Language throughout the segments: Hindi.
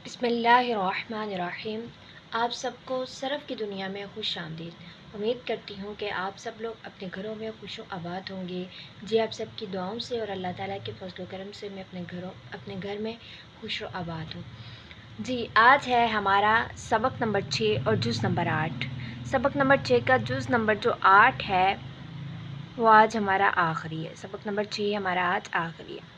बिस्मिल्लाहिर्रहमानिर्रहीम। आप सबको सरफ़ की दुनिया में खुश आमदीद। उम्मीद करती हूँ कि आप सब लोग अपने घरों में खुश आबाद होंगे। जी, आप सबकी दुआओं से और अल्लाह ताला के फ़ज़ल व करम से मैं अपने घर में खुश आबाद हूँ। जी, आज है हमारा सबक नंबर 6 और जुज़ नंबर 8। सबक नंबर 6 का जुज़ नंबर जो 8 है वो आज हमारा आखिरी है। सबक नंबर 6 हमारा आज आखिरी है।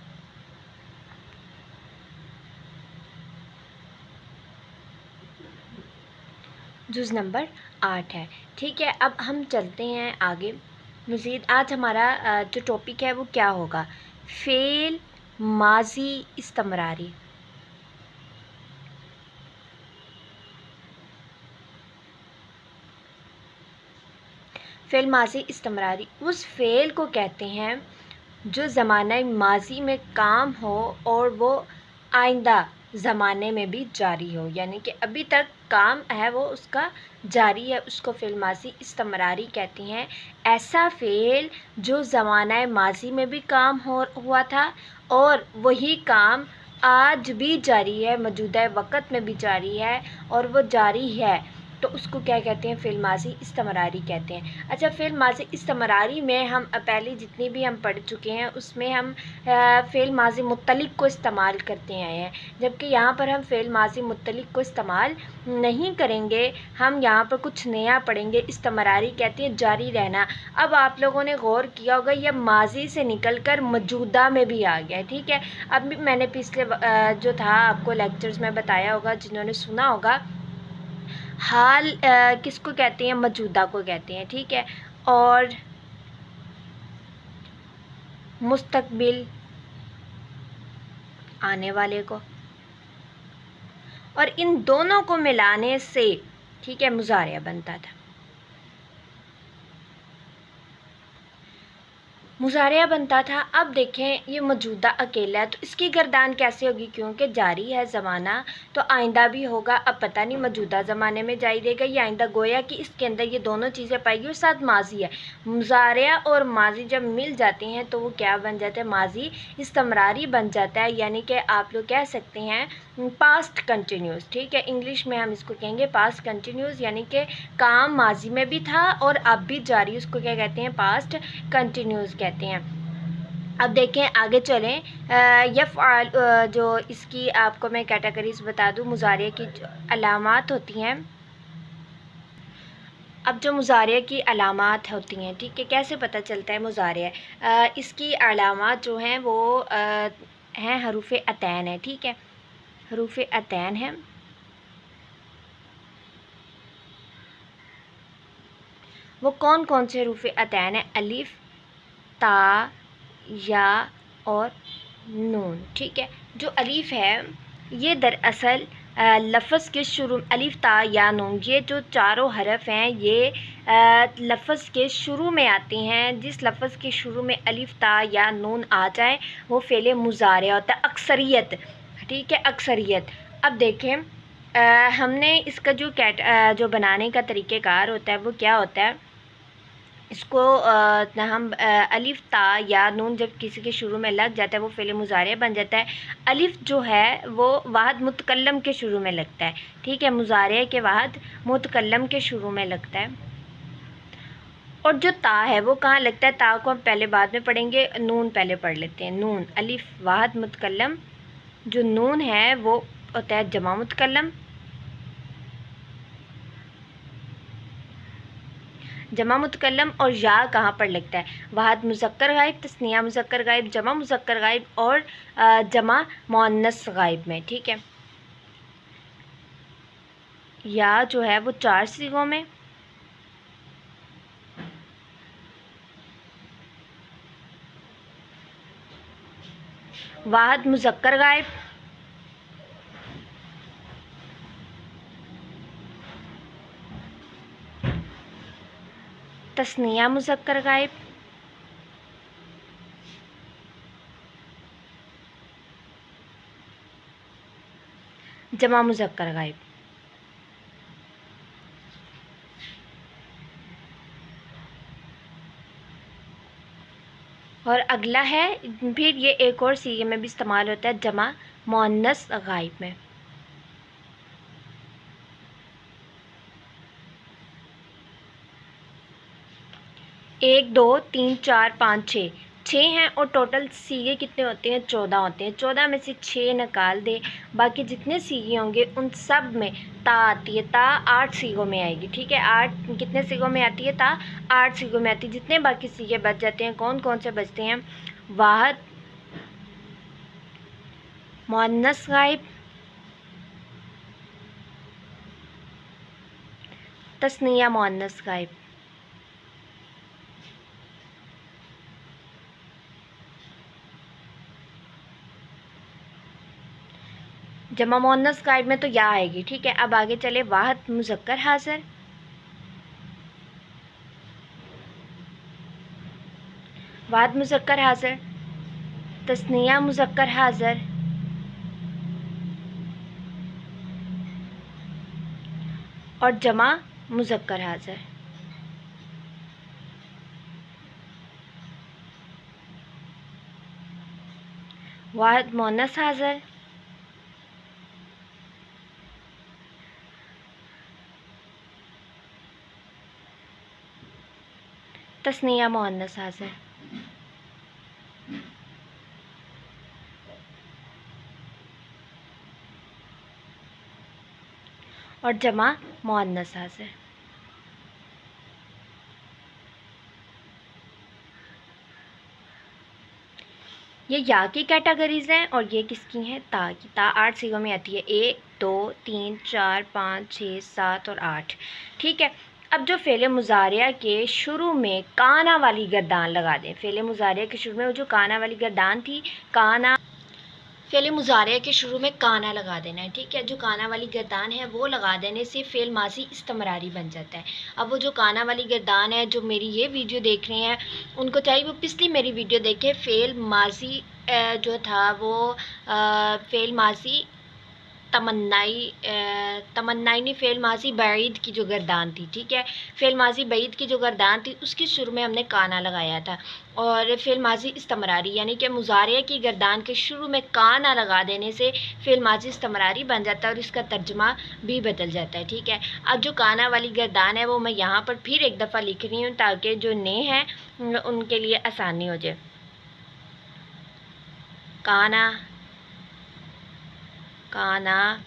जुज़ नंबर 8 है। ठीक है, अब हम चलते हैं आगे मज़ीद। आज हमारा जो टॉपिक है वो क्या होगा? फ़ेल माज़ी इस्तमरारी। फ़ेल माज़ी इस्तमरारी उस फ़ेल को कहते हैं जो ज़माना माज़ी में काम हो और वो आइंदा ज़माने में भी जारी हो, यानी कि अभी तक काम है वो उसका जारी है, उसको फ़ेल माज़ी इस्तमरारी कहते हैं। ऐसा फ़ेल जो ज़माना माज़ी में भी काम हुआ था और वही काम आज भी जारी है, मौजूदा वक़्त में भी जारी है और वो जारी है, तो उसको क्या कहते हैं? फ़ेल माज़ी इस्तमरारी कहते हैं। अच्छा, फ़ेल माज़ी इस्तमरारी में हम पहले जितनी भी हम पढ़ चुके हैं उसमें हम फ़ेल माज़ी मुत्तलिक को इस्तेमाल करते आए हैं, जबकि यहाँ पर हम फ़ेल माज़ी मुत्तलिक को इस्तेमाल नहीं करेंगे। हम यहाँ पर कुछ नया पढ़ेंगे। इस्तमरारी कहते हैं जारी रहना। अब आप लोगों ने गौर किया होगा ये माज़ी से निकल कर मौजूदा में भी आ गया है। ठीक है, अब मैंने पिछले जो था आपको लेक्चर्स में बताया होगा, जिन्होंने सुना होगा, हाल किसको कहते हैं? मौजूदा को कहते हैं। ठीक है, और मुस्तकबिल आने वाले को, और इन दोनों को मिलाने से ठीक है मुज़ारिया बनता था। मुज़ारिया बनता था। अब देखें ये मौजूदा अकेला है तो इसकी गर्दान कैसे होगी? क्योंकि जारी है ज़माना तो आइंदा भी होगा। अब पता नहीं मौजूदा ज़माने में जारी रहेगा या आइंदा, गोया कि इसके अंदर ये दोनों चीज़ें पाएगी और साथ माज़ी है। मुज़ारिया और माज़ी जब मिल जाती हैं तो वो क्या बन जाता है? माज़ी इस्तमरारी बन जाता है, यानी कि आप लोग कह सकते हैं पास्ट कंटिन्यूस। ठीक है, इंग्लिश में हम इसको कहेंगे पास्ट कंटिन्यूस, यानी कि काम माज़ी में भी था और अब भी जारी, उसको क्या कहते हैं? पास्ट कंटिन्यूस कहते हैं। अब देखें आगे चलें। यफ़आल जो इसकी आपको मैं कैटेगरीज बता दूं, मुज़ारिया की अलामात होती हैं। अब जो मुज़ारिया की अलामात होती हैं, ठीक है, कैसे पता चलता है मुज़ारिया? इसकी अलामात जो हैं वो हैं हरूफ़ अतैन है। ठीक है, हरूफ़ अतैन है। वो कौन कौन से हरूफ़ अतैन है? अलिफ, ता, या और नून। ठीक है, जो अलिफ है ये दरअसल लफ्ज़ के शुरू, अलिफ ता या नून, ये जो चारों हरफ हैं ये लफ्ज़ के शुरू में आती हैं। जिस लफ्ज़ के शुरू में अलिफ ता या नून आ जाए वो फ़ेल मुज़ारिया होता है, अक्सरियत। ठीक है, अक्सरियत। अब देखें हमने इसका जो बनाने का तरीक़ेकार होता है वो क्या होता है? इसको हम अलिफ ता या नून जब किसी के शुरू में लग जाता है वो फ़ेल मुज़ारिया बन जाता है। अलिफ जो है वो वाहिद मुतकल्लम के शुरू में लगता है। ठीक है, मुज़ारिया के वाहिद मुतकल्लम के शुरू में लगता है। और जो ता है वो कहाँ लगता है? ता को हम पहले बाद में पढ़ेंगे, नून पहले पढ़ लेते हैं। नून, अलिफ वाहिद मुतकल्लम, जो नून है वो होता है जमा मुतकल्लम। जमा मुतकल्लम। और या कहाँ पर लगता है? वाहिद मुज़क्कर गायब, तस्निया मुज़क्कर गायब, जमा मुज़क्कर गायब और जमा मुअन्नस गायब में। ठीक है, या जो है वो 4 सीगों में, वाहिद मुज़क्कर गायब, तस्निया मुज़क्कर गायब, जमा मुज़क्कर गायब। और अगला है, फिर ये एक और सीगे में भी इस्तेमाल होता है, जमा मुअन्नस गायब में। 1 2 3 4 5 6 6 हैं और टोटल सीगे कितने होते हैं? 14 होते हैं। 14 में से 6 निकाल दें, बाकी जितने सीगे होंगे उन सब में ता आती है। ता 8 सीगों में आएगी, ठीक है। 8 कितने सीगों में आती है? ता 8 सीगों में आती है। जितने बाकी सीगे बच जाते हैं, कौन कौन से बचते हैं? वाहिद मुअन्नस गायब, तस्निया मुअन्नस गायब। जमा मुअन्नस गायब में तो या आएगी, ठीक है। अब आगे चले, वाहिद मुज़क्कर हाज़िर, वाहिद मुज़क्कर हाज़िर, तस्निया मुज़क्कर हाज़िर, और जमा मुज़क्कर हाज़िर। वाहिद मुअन्नस हाज़िर, तस्निया मुअन्नस हाज़िर, और जमा मुअन्नस हाज़िर। ये या की कैटेगरीज हैं और ये किसकी हैं? ता की। ता 8 सीगों में आती है, 1 2 3 4 5 6 7 और 8, ठीक है। अब जो फ़ेल मुज़ारिया के शुरू में काना वाली गर्दान लगा दें, फ़ेल मुज़ारिया के शुरू में वो जो काना वाली गर्दान थी, काना, फ़ेल मुज़ारिया के शुरू में काना लगा देना है, ठीक है। जो काना वाली गर्दान है वो लगा देने से फ़ेल माज़ी इस्तमरारी बन जाता है। अब वो जो काना वाली गर्दान है, जो मेरी ये वीडियो देख रहे हैं उनको चाहिए वो पिछली मेरी वीडियो देखें। फ़ेल माज़ी जो था वो फ़ेल माज़ी तमन्नाई ने फ़ेल माज़ी बईद की जो गर्दान थी, ठीक है। फ़ेल माज़ी बईद की जो गर्दान थी उसके शुरू में हमने काना लगाया था। और फ़ेल माज़ी इस्तमरारी यानी कि मुज़ारिया की गर्दान के शुरू में काना लगा देने से फ़ेल माज़ी इस्तमरारी बन जाता है और इसका तर्जमा भी बदल जाता है, ठीक है। अब जो काना वाली गर्दान है वो मैं यहाँ पर फिर एक दफ़ा लिख रही हूँ ताकि जो नए हैं उनके लिए आसानी हो जाए। काना, काना,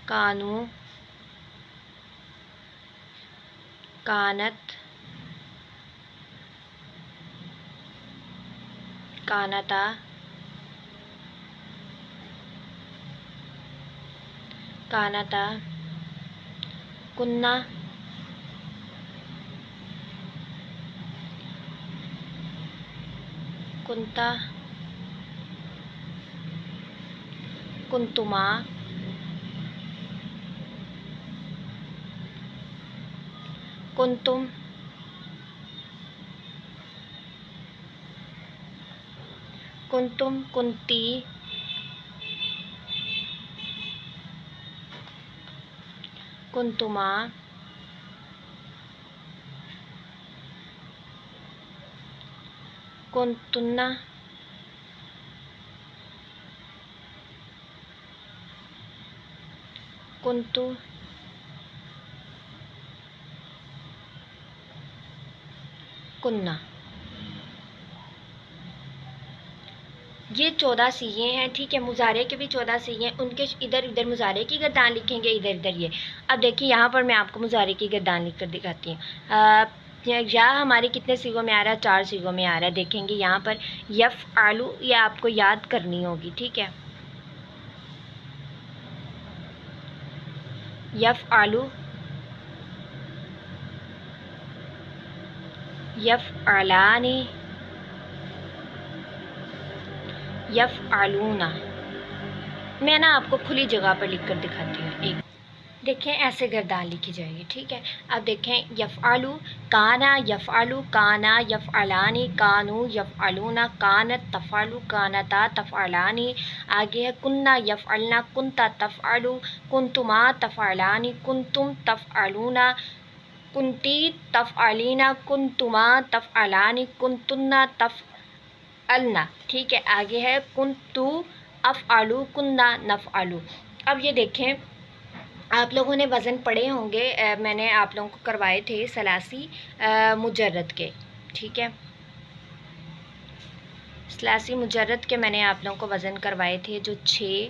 कानू, कानत, कानता, कानता, कुन्ना, कुंता, कुंतुमा, कुंतुम, कुंतुम, कुंती, कुंतुमा, कुंतुन्ना, कुंतु, कुन्ना। ये 14 सीगे हैं, ठीक है। मुज़ारे के भी 14 सीगे हैं, उनके इधर इधर मुज़ारे की गर्दान लिखेंगे, इधर इधर ये। अब देखिए यहाँ पर मैं आपको मुज़ारे की गर्दान लिख कर दिखाती हूँ। या हमारे कितने सीगों में आ रहा है? 4 सीगों में आ रहा है। देखेंगे यहाँ पर यफ़ आलू, ये आपको याद करनी होगी, ठीक है। यफ़ आलू, यफ़ आलानी, यफ़ आलूना। मैं ना आपको खुली जगह पर लिख कर दिखाती हूँ। एक देखें, ऐसे गर्दान लिखी जाएगी, ठीक है। अब देखें, यफ़आलू, काना, यफ़आलू, काना, यफ़अलानी, कानू, यफ़अलूना, कानत, तफ़अलू, कानता, तफ़अलानी। आगे है कुन्ना, यफ़अलना, कुंता, तफ़अलू, कुंतुमा, तफ़अलानी, कुंतुम, तफ़अलूना, कुंती, तफ़अलीना, कुंतुमा, तफ़अलानी, कुंतुन्ना, तफ़अलना, ठीक है। आगे है कुंतु, अफ़अलू, कुन्ना, नफ़अलू। अब ये देखें, आप लोगों ने वज़न पढ़े होंगे, मैंने आप लोगों को करवाए थे सलासी मुजर्रद के, ठीक है। सलासी मुजर्रद के मैंने आप लोगों को वज़न करवाए थे जो 6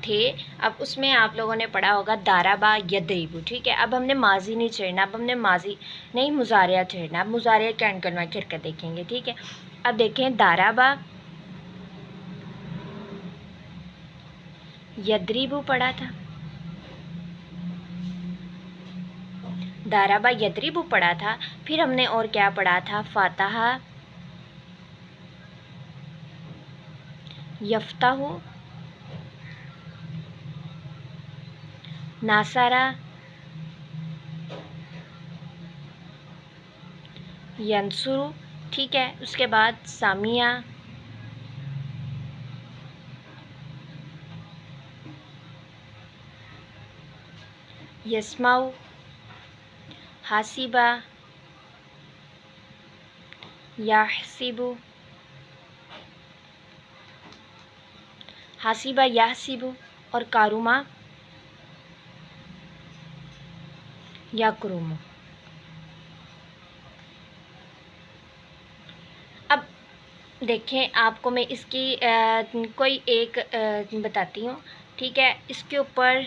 थे। अब उसमें आप लोगों ने पढ़ा होगा दाराबा यदरिबु, ठीक है। अब हमने माजी नहीं छेड़ना, अब हमने माजी नहीं मुजारिया छेड़ना। अब मुजारिया क्या करना करके देखेंगे, ठीक है। अब देखें दाराबा यदरिबु पढ़ा था, दाराबा यदरिबु पढ़ा था। फिर हमने और क्या पढ़ा था, फातहा यफ्ताहु, नासारा यंसुरु, ठीक है। उसके बाद सामिया यस्माउ, हासिबा याहसिबु, हासिबा याहसिबु, और कारुमा याकुरुमु। अब देखें, आपको मैं इसकी कोई एक बताती हूँ, ठीक है। इसके ऊपर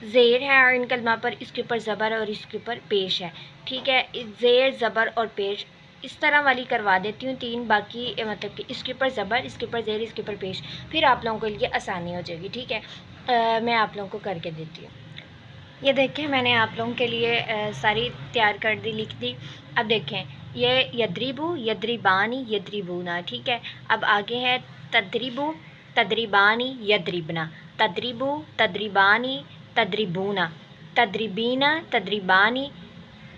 ज़ेर है और इन कलमा पर, इसके ऊपर ज़बर और इसके ऊपर पेश है, ठीक है। ज़ेर ज़बर और पेश इस तरह वाली करवा देती हूँ 3, बाकी मतलब कि इसके ऊपर ज़बर, इसके ऊपर ज़ेर, इसके ऊपर पेश, फिर आप लोगों के लिए आसानी हो जाएगी, ठीक है। मैं आप लोगों को करके देती हूँ। ये देखें, मैंने आप लोगों के लिए सारी तैयार कर दी, लिख दी। अब देखें, ये यदरिबु यदरिबानी यदरिबूना, ठीक है। अब आगे है तदरिबु तदरिबानी यदरिबना, तदरिबु तदरिबानी तदरिबूना, तदरिबीना तदरिबानी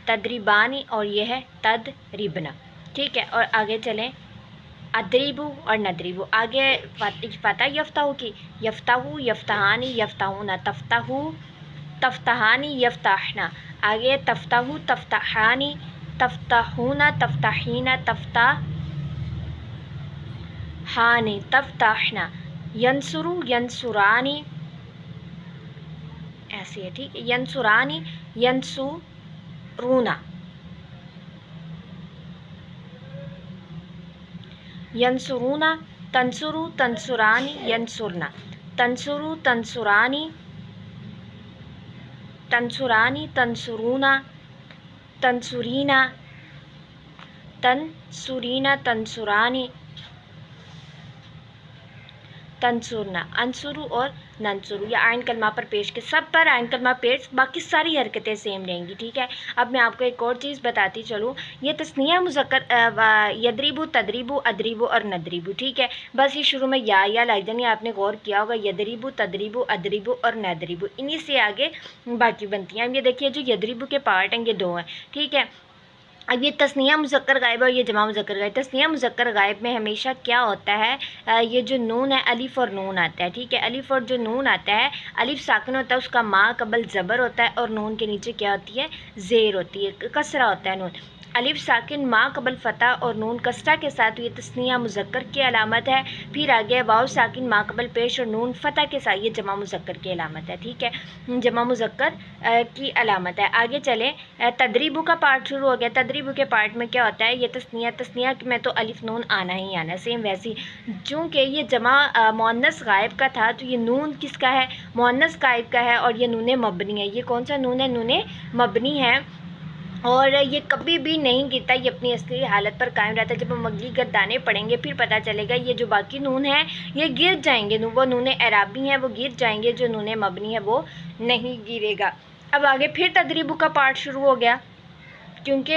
तदरिबानी, और ये है तदरिबना, ठीक है। और आगे चलें, अदरिबु और नदरिबु। आगे फतह यफ्ताहु की, यफ्ताहु यफ्तहानी यफ्ताहुना, तफ्ताहु तफ्तहानी यफ्ताहना। आगे तफ्ताहु तफ्तहानी तफ्ताहुना तफ्ताहीना तफ्ताहानी तफ्ताहना, यंसुरु यंसुरानी, ऐसे है, ठीक है। यंसुरानी यंसुरूना, यंसुरूना, तंसुरु तंसुरानी यंसुरना, तंसुरु तंसुरानी तंसुरानी तंसुरूना, तंसुरीना तंसुरीना तंसुरानी तंसुरना, अंसुरु और नंसुरु। या आइन कलमा पर पेश के, सब पर आइन कलमा पेश, बाकी सारी हरकतें सेम रहेंगी, ठीक है। अब मैं आपको एक और चीज़ बताती चलूँ, ये तस्निया मुज़क्कर यदरिबु तदरिबु अदरिबु और नदरिबु, ठीक है। बस ये शुरू में या लाइदनी आपने गौर किया होगा, यदरिबु तदरिबु अदरिबु और नदरिबु, इन्हीं से आगे बाकी बनती हैं। अब ये देखिए, जो यदरिबु के पार्ट हैं ये 2 हैं, ठीक है। अब ये तस्निया मुज़क्कर गायब और ये जमा मुज़क्कर गायब। तस्निया मुज़क्कर गायब में हमेशा क्या होता है, ये जो नून है, अलिफ़ और नून आता है, ठीक है। अलिफ़ और जो नून आता है, अलिफ़ साकिन होता है, उसका मा कबल ज़बर होता है, और नून के नीचे क्या होती है, ज़ेर होती है, कसरा होता है नून। अलिफ साकिन मा कबल फ़तह और नून कसरा के साथ, ये तस्निया मुज़क्कर की अलामत है। फिर आगे वाव साकिन मा कबल पेश और नून फ़तह के साथ, ये जमा मुज़क्कर की अलामत है, ठीक है, जमा मुज़क्कर की अलामत है। आगे चलें, तदरीबु का पार्ट शुरू हो गया। तदरीबु के पार्ट में क्या होता है, ये तस्निया में तो अलिफ नून आना ही आना, सेम वैसी। चूँकि ये जमा मुअन्नस गायब का था, तो ये नून किसका है, मुअन्नस गायब का है, और ये नून मबनी है। ये कौन सा नून है, नून मबनी है, और ये कभी भी नहीं गिरता, ये अपनी असली हालत पर कायम रहता है। जब हम अगली गर्दाने पढ़ेंगे फिर पता चलेगा, ये जो बाकी नून है ये गिर जाएंगे, वो नून एराबी हैं वो गिर जाएंगे, जो नून मबनी है वो नहीं गिरेगा। अब आगे फिर तदरीबु का पार्ट शुरू हो गया, क्योंकि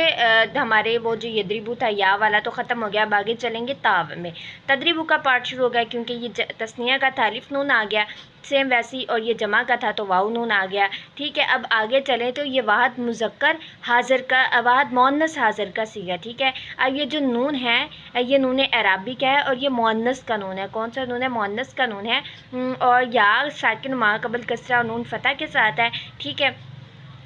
हमारे वो जो यदरिबु था या वाला तो ख़त्म हो गया। अब आगे चलेंगे ताव में, तदरीबु का पार्ट शुरू हो गया, क्योंकि ये तस्निया का था, अलिफ नून आ गया, सेम वैसी, और ये जमा का था तो वाव नून आ गया, ठीक है। अब आगे चलें तो ये वाहद मुज़क्कर हाज़िर का, वाहद मुअन्नस हाज़िर का सीगा, ठीक है। अब ये जो नून है ये नून एराबी का है, और ये मुअन्नस का नून है। कौन सा नून है, मुअन्नस का नून है, और या साकिन मा कबल कसरा नून फ़तह के साथ है, ठीक है।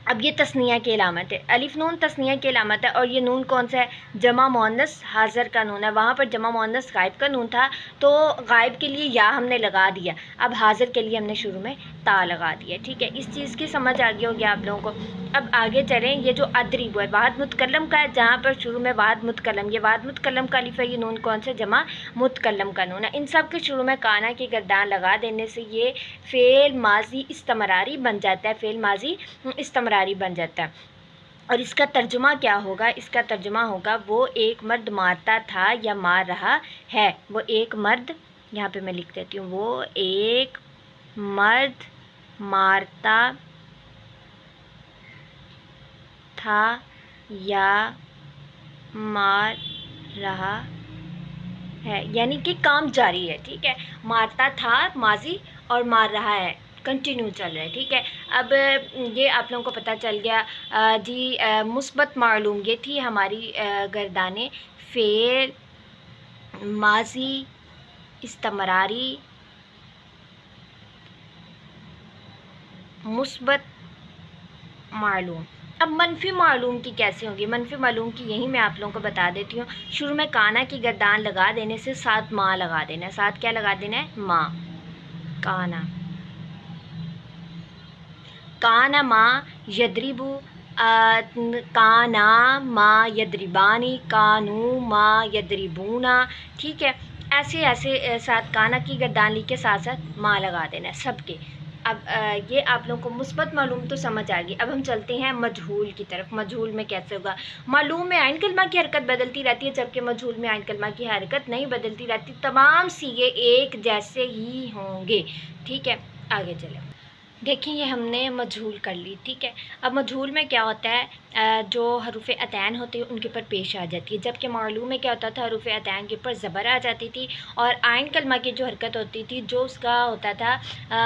अब ये तस्निया की अलामत है, अलिफ नून तस्निया की अलामत है, और ये नून कौन सा है, जमा मुअन्नस हाज़िर का नून है। वहाँ पर जमा मुअन्नस गायब का नून था, तो गायब के लिए या हमने लगा दिया, अब हाज़िर के लिए हमने शुरू में ता लगा दिया। ठीक है, इस चीज़ की समझ आ गई होगी आप लोगों को। अब आगे चलें, ये जो अदरिबु है वाहिद मुतकल्लम का है, जहाँ पर शुरू में वाहिद मुतकल्लम, ये वाहिद मुतकल्लम का अलिफ है, ये नून कौन सा, जमा मुतकल्लम का नून है। इन सब के शुरू में काना की गर्दान लगा देने से ये फ़ेल माजी इस्तमरारी बन जाता है, फ़ेल माजी इस्तमरारी बन जाता है। और इसका तर्जुमा क्या होगा, इसका तर्जुमा होगा वो एक मर्द मारता था या मार रहा है। वो एक मर्द, यहाँ पे मैं लिख देती हूँ, वो एक मर्द मारता था या मार रहा है, यानी कि काम जारी है। ठीक है, मारता था माजी और मार रहा है कंटिन्यू चल रहा है। ठीक है, अब ये आप लोगों को पता चल गया जी। मुस्बत मालूम, ये थी हमारी गर्दाने फ़ेल माजी इस्तमरारी मुस्बत मालूम। अब मनफी मालूम की कैसे होगी, मनफी मालूम की यही मैं आप लोगों को बता देती हूँ। शुरू में काना की गर्दान लगा देने से साथ माँ लगा देना है, साथ क्या लगा देना है, माँ, काना, काना माँ यद्रिबु, काना माँ यद्रिबानी, कानू माँ यद्रिबूना। ठीक है, ऐसे ऐसे साथ काना की गर्दान के साथ साथ माँ लगा देना है सबके। अब ये आप लोगों को मुस्बत मालूम तो समझ आ गई। अब हम चलते हैं मजहूल की तरफ। मजहूल में कैसे होगा, मालूम में आइन कलमा की हरकत बदलती रहती है, जबकि मजहूल में आइन कलमा की हरकत नहीं बदलती रहती, तमाम सीगे एक जैसे ही होंगे। ठीक है, आगे चले। देखिए, ये हमने मजहूल कर ली। ठीक है, अब मजहूल में क्या होता है, जो हरूफ अतैन होती है उनके ऊपर पेश आ जाती है, जबकि मालूम में क्या होता था, हरूफ अतैन के ऊपर ज़बर आ जाती थी, और आइन कलमा की जो हरकत होती थी, जो उसका होता था,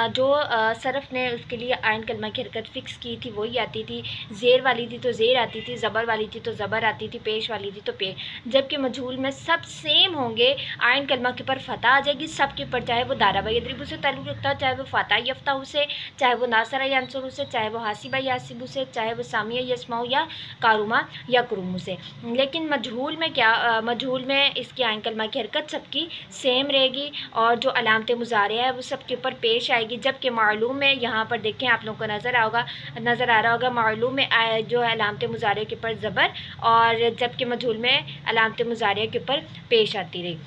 जो सरफ़ ने उसके लिए आइन कलमा की हरकत फ़िक्स की थी वही आती थी। ज़ेर वाली थी तो ज़ेर आती थी, ज़बर वाली थी तो ज़बर आती थी, पेश वाली थी तो पेश। जबकि मजहूल में सब सेम होंगे, आइन कलमा के ऊपर फ़तह आ जाएगी सबके ऊपर, चाहे वो दारा व यद्रिबु से ताल्लुक़ रखता हो, चाहे वो फ़ातह यफ्ताहु से, चाहे वो नासरा यांसुरु से, चाहे वो हासिबा यासिबु से, चाहे वो सामिया यस्माउ या कारुमा या कुरुमु से। लेकिन मजहूल में क्या, मजहूल में इसकी आइन कलमा की हरकत सबकी सेम रहेगी, और जो अलामत मुज़ारिया है वो सबके ऊपर पेश आएगी। जबकि मालूम में यहाँ पर देखें, आप लोगों को नज़र आ रहा होगा, मालूम में जो है अलामत मुज़ारिया के ऊपर ज़बर, और जबकि मजहूल में अलामत मुज़ारिया के ऊपर पेश आती रही।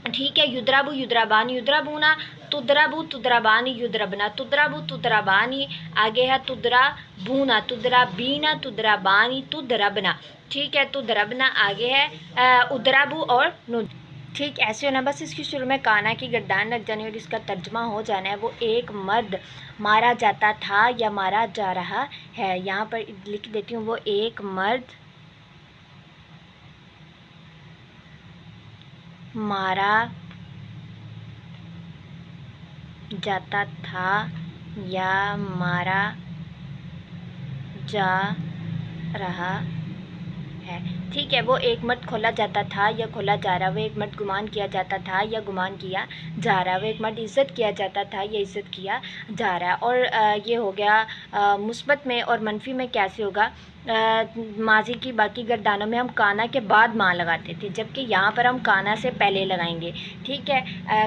ठीक है, युद्राबु युद्राबानी युद्राबूना, तुद्राबु तुद्राबानी युद्रबना, तुद्राबु तुद्राबानी, आगे है तुद्रा बूना, तुद्रा बीना, तुद्राबानी, तुद्रबना। ठीक है, तुद्रबना आगे है उद्राबु और नुद। ठीक ऐसे होना, बस इसकी शुरू में काना की गर्दान लग जानी और इसका तर्जमा हो जाना है, वो एक मर्द मारा जाता था या मारा जा रहा है। यहाँ पर लिख देती हूँ, वो एक मर्द मारा जाता था या मारा जा रहा है। ठीक है, वो एक मर्द खोला जाता था या खोला जा रहा, वो एक मर्द गुमान किया जाता था या गुमान किया जा रहा, वो एक मर्द इज़्ज़त किया जाता था या इज़्ज़त किया जा रहा। और ये हो गया मुस्बत में। और मनफी में कैसे होगा, माजी की बाकी गर्दानों में हम काना के बाद माँ लगाते थे, जबकि यहाँ पर हम काना से पहले लगाएंगे। ठीक है,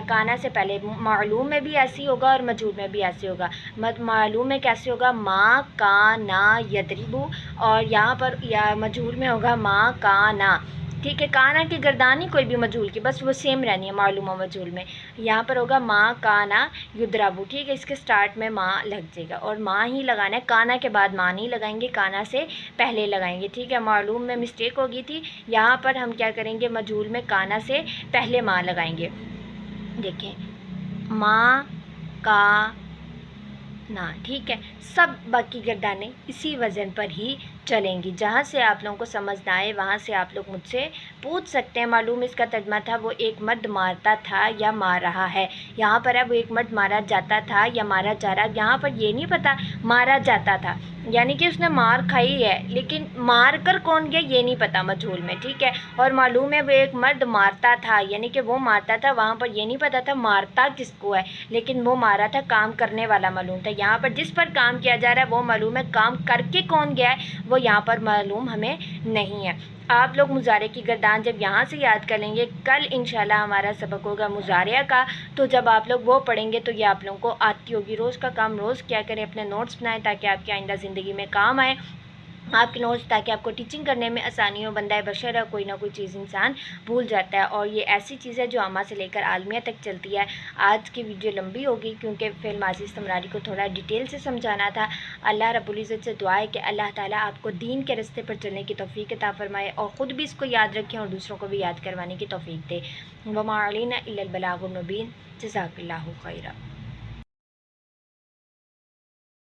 काना से पहले। मालूम में भी ऐसी होगा और मजहूल में भी ऐसे होगा। मालूम में कैसे होगा, माँ काना यद्रिबु, और यहाँ पर या मजहूल में होगा माँ काना। ठीक है, काना की गर्दानी कोई भी मजहूल की, बस वो सेम रहनी है मालूम और मजहूल में। यहाँ पर होगा माँ काना युद्राबू। ठीक है, इसके स्टार्ट में माँ लग जाएगा और माँ ही लगाना है, काना के बाद माँ नहीं लगाएंगे, काना से पहले लगाएंगे। ठीक है, मालूम में मिस्टेक हो गई थी, यहाँ पर हम क्या करेंगे, मजहूल में काना से पहले माँ लगाएंगे। देखें, माँ का ना। ठीक है, सब बाकी गर्दानें इसी वज़न पर ही चलेंगी। जहाँ से आप लोगों को समझ ना आए वहाँ से आप लोग मुझसे पूछ सकते हैं। मालूम इसका तर्जमा था वो एक मर्द मारता था या मार रहा है। यहाँ पर है वो एक मर्द मारा जाता था या मारा जा रहा है। यहाँ पर ये नहीं पता मारा जाता था यानी कि उसने मार खाई है, लेकिन मार कर कौन गया ये नहीं पता मजहूल में, ठीक है। और मालूम है वो एक मर्द मारता था यानी कि वो मारता था, वहाँ पर ये नहीं पता था मारता किसको है, लेकिन वो मारा था काम करने वाला मालूम था। यहाँ पर जिस पर काम किया जा रहा है वो मालूम है, काम करके कौन गया है वो यहाँ पर मालूम हमें नहीं है। आप लोग मुजारे की गर्दान जब यहाँ से याद कर लेंगे, कल इंशाल्लाह हमारा सबक होगा मुजारिया का, तो जब आप लोग वो पढ़ेंगे तो ये आप लोगों को आती होगी। रोज़ का काम रोज़ क्या करें, अपने नोट्स बनाएं ताकि आपकी आइंदा ज़िंदगी में काम आए आपके नोट्स, ताकि आपको टीचिंग करने में आसानी हो। बंदा बशर है, कोई ना कोई चीज़ इंसान भूल जाता है, और ये ऐसी चीज़ है जो आमा से लेकर आलमिया तक चलती है। आज की वीडियो लंबी होगी क्योंकि फ़िल माज़ी इस्तिमरारी को थोड़ा डिटेल से समझाना था। अल्लाह रब्बुल इज़्ज़त से दुआ है कि अल्लाह ताला आपको दीन के रास्ते पर चलने की तौफ़ीक अता फ़रमाए और ख़ुद भी इसको याद रखें और दूसरों को भी याद करवाने की तौफ़ीक दे। वमा अलैना इल्लल बलागुल मुबीन। जज़ाकल्लाहु खैरा।